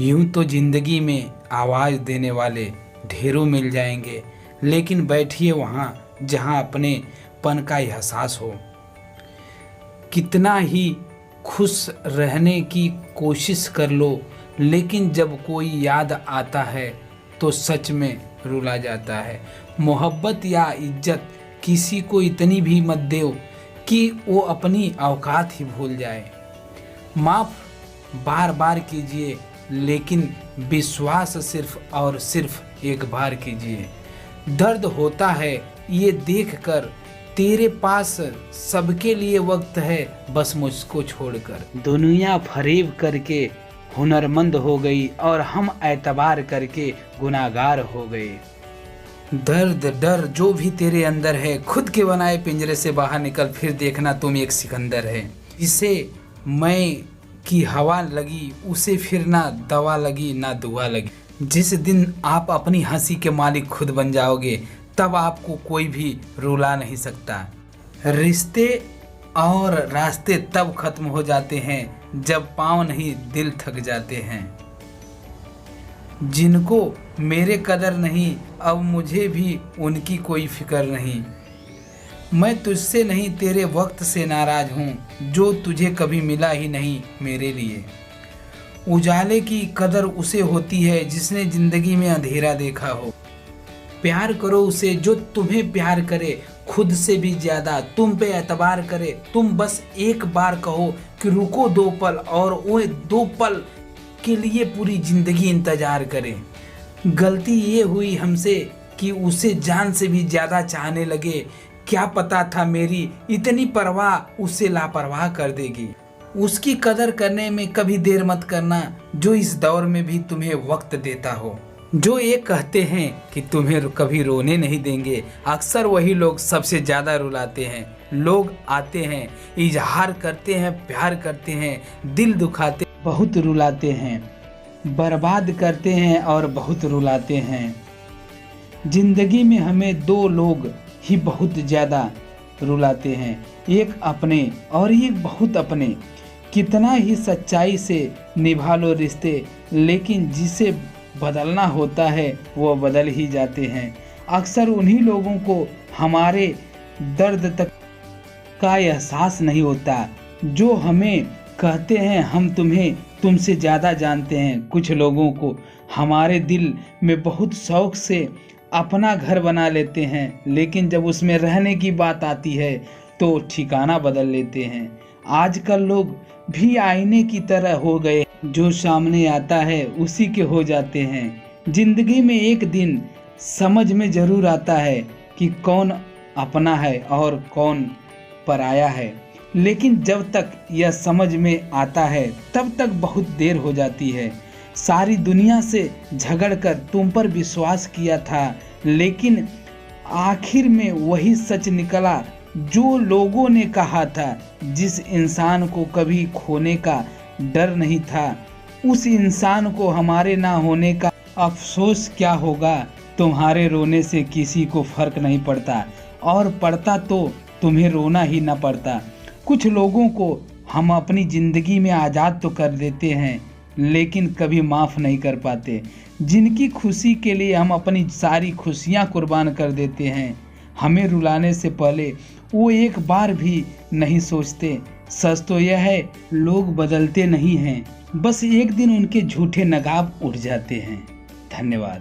यूं तो जिंदगी में आवाज़ देने वाले ढेरों मिल जाएंगे, लेकिन बैठिए वहाँ जहाँ अपने पन का एहसास हो। कितना ही खुश रहने की कोशिश कर लो, लेकिन जब कोई याद आता है तो सच में रुला जाता है। मोहब्बत या इज्जत किसी को इतनी भी मत दो कि वो अपनी औकात ही भूल जाए। माफ़ बार बार कीजिए, लेकिन विश्वास सिर्फ और सिर्फ एक बार कीजिए। दर्द होता है ये देखकर तेरे पास सबके लिए वक्त है, बस मुझको छोड़कर। दुनिया फरेब करके हुनरमंद हो गई और हम एतबार करके गुनाहगार हो गए। दर्द डर जो भी तेरे अंदर है, खुद के बनाए पिंजरे से बाहर निकल, फिर देखना तुम एक सिकंदर है। इसे मैं की हवा लगी, उसे फिर ना दवा लगी ना दुआ लगी। जिस दिन आप अपनी हंसी के मालिक खुद बन जाओगे, तब आपको कोई भी रुला नहीं सकता। रिश्ते और रास्ते तब खत्म हो जाते हैं जब पाँव नहीं दिल थक जाते हैं। जिनको मेरे कदर नहीं, अब मुझे भी उनकी कोई फिक्र नहीं। मैं तुझसे नहीं तेरे वक्त से नाराज हूँ, जो तुझे कभी मिला ही नहीं मेरे लिए। उजाले की कदर उसे होती है जिसने जिंदगी में अंधेरा देखा हो। प्यार करो उसे जो तुम्हें प्यार करे, खुद से भी ज्यादा तुम पे एतबार करे। तुम बस एक बार कहो कि रुको 2 पल, और वो 2 पल के लिए पूरी जिंदगी इंतजार करें। गलती ये हुई हमसे कि उसे जान से भी ज्यादा चाहने लगे। क्या पता था मेरी इतनी परवाह उसे लापरवाह कर देगी। उसकी कदर करने में कभी देर मत करना, जो इस दौर में भी तुम्हें वक्त देता हो। जो ये कहते हैं कि तुम्हें कभी रोने नहीं देंगे, अक्सर वही लोग सबसे ज़्यादा रुलाते हैं। लोग आते हैं, इजहार करते हैं, प्यार करते हैं, दिल दुखाते, बहुत रुलाते हैं, बर्बाद करते हैं और बहुत रुलाते हैं। जिंदगी में हमें 2 लोग ही बहुत ज़्यादा रुलाते हैं, एक अपने और एक बहुत अपने। कितना ही सच्चाई से निभा लो रिश्ते, लेकिन जिसे बदलना होता है वो बदल ही जाते हैं। अक्सर उन्हीं लोगों को हमारे दर्द तक का एहसास नहीं होता, जो हमें कहते हैं हम तुम्हें तुमसे ज़्यादा जानते हैं। कुछ लोगों को हमारे दिल में बहुत शौक से अपना घर बना लेते हैं, लेकिन जब उसमें रहने की बात आती है तो ठिकाना बदल लेते हैं। आजकल लोग भी आईने की तरह हो गए, जो सामने आता है उसी के हो जाते हैं। जिंदगी में एक दिन समझ में जरूर आता है कि कौन अपना है और कौन पराया है, लेकिन जब तक यह समझ में आता है तब तक बहुत देर हो जाती है। सारी दुनिया से झगड़कर तुम पर विश्वास किया था, लेकिन आखिर में वही सच निकला जो लोगों ने कहा था। जिस इंसान को कभी खोने का डर नहीं था, उस इंसान को हमारे ना होने का अफसोस क्या होगा। तुम्हारे रोने से किसी को फर्क नहीं पड़ता, और पड़ता तो तुम्हें रोना ही ना पड़ता। कुछ लोगों को हम अपनी ज़िंदगी में आज़ाद तो कर देते हैं, लेकिन कभी माफ़ नहीं कर पाते। जिनकी खुशी के लिए हम अपनी सारी खुशियाँ कुर्बान कर देते हैं, हमें रुलाने से पहले वो एक बार भी नहीं सोचते। सच तो यह है, लोग बदलते नहीं हैं, बस एक दिन उनके झूठे नकाब उड़ जाते हैं। धन्यवाद।